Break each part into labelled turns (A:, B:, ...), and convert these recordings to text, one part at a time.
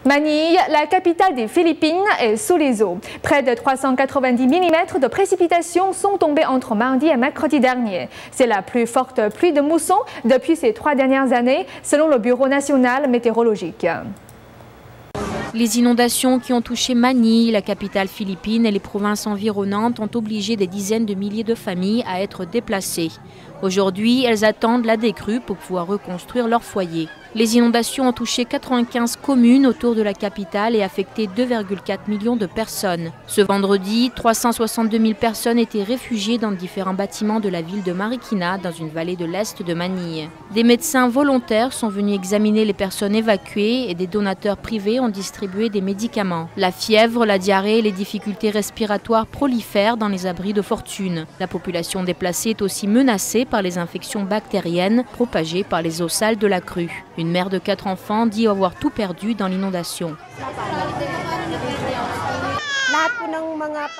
A: Manille, la capitale des Philippines, est sous les eaux. Près de 390 mm de précipitations sont tombées entre mardi et mercredi dernier. C'est la plus forte pluie de mousson depuis ces 3 dernières années, selon le Bureau national météorologique.
B: Les inondations qui ont touché Manille, la capitale philippine et les provinces environnantes ont obligé des dizaines de milliers de familles à être déplacées. Aujourd'hui, elles attendent la décrue pour pouvoir reconstruire leur foyer. Les inondations ont touché 95 communes autour de la capitale et affecté 2,4 millions de personnes. Ce vendredi, 362 000 personnes étaient réfugiées dans différents bâtiments de la ville de Marikina, dans une vallée de l'est de Manille. Des médecins volontaires sont venus examiner les personnes évacuées et des donateurs privés ont distribué des médicaments. La fièvre, la diarrhée et les difficultés respiratoires prolifèrent dans les abris de fortune. La population déplacée est aussi menacée par les infections bactériennes propagées par les eaux sales de la crue. Une mère de 4 enfants dit avoir tout perdu dans l'inondation.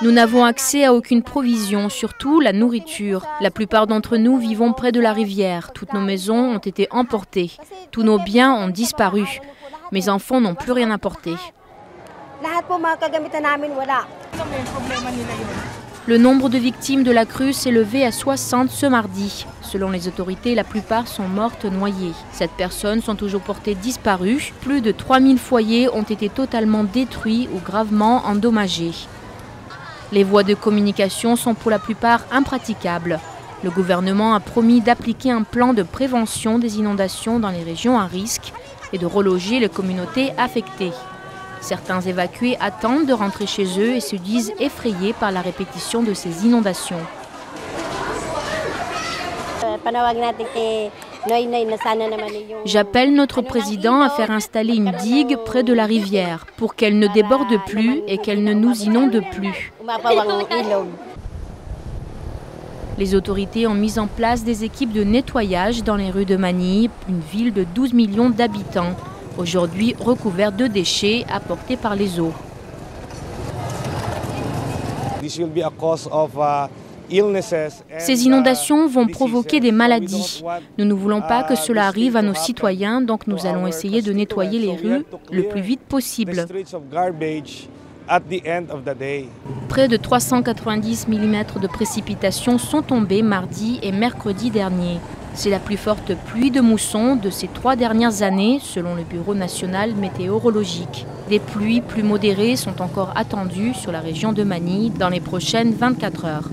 B: Nous n'avons accès à aucune provision, surtout la nourriture. La plupart d'entre nous vivons près de la rivière. Toutes nos maisons ont été emportées. Tous nos biens ont disparu. Mes enfants n'ont plus rien apporté. Le nombre de victimes de la crue s'est élevé à 60 ce mardi. Selon les autorités, la plupart sont mortes noyées. 7 personnes sont toujours portées disparues. Plus de 3000 foyers ont été totalement détruits ou gravement endommagés. Les voies de communication sont pour la plupart impraticables. Le gouvernement a promis d'appliquer un plan de prévention des inondations dans les régions à risque et de reloger les communautés affectées. Certains évacués attendent de rentrer chez eux et se disent effrayés par la répétition de ces inondations. J'appelle notre président à faire installer une digue près de la rivière pour qu'elle ne déborde plus et qu'elle ne nous inonde plus. Les autorités ont mis en place des équipes de nettoyage dans les rues de Manille, une ville de 12 millions d'habitants, aujourd'hui recouverte de déchets apportés par les eaux. Ces inondations vont provoquer des maladies. Nous ne voulons pas que cela arrive à nos citoyens, donc nous allons essayer de nettoyer les rues le plus vite possible. Près de 390 mm de précipitations sont tombées mardi et mercredi dernier. C'est la plus forte pluie de mousson de ces 3 dernières années, selon le Bureau national météorologique. Des pluies plus modérées sont encore attendues sur la région de Manille dans les prochaines 24 heures.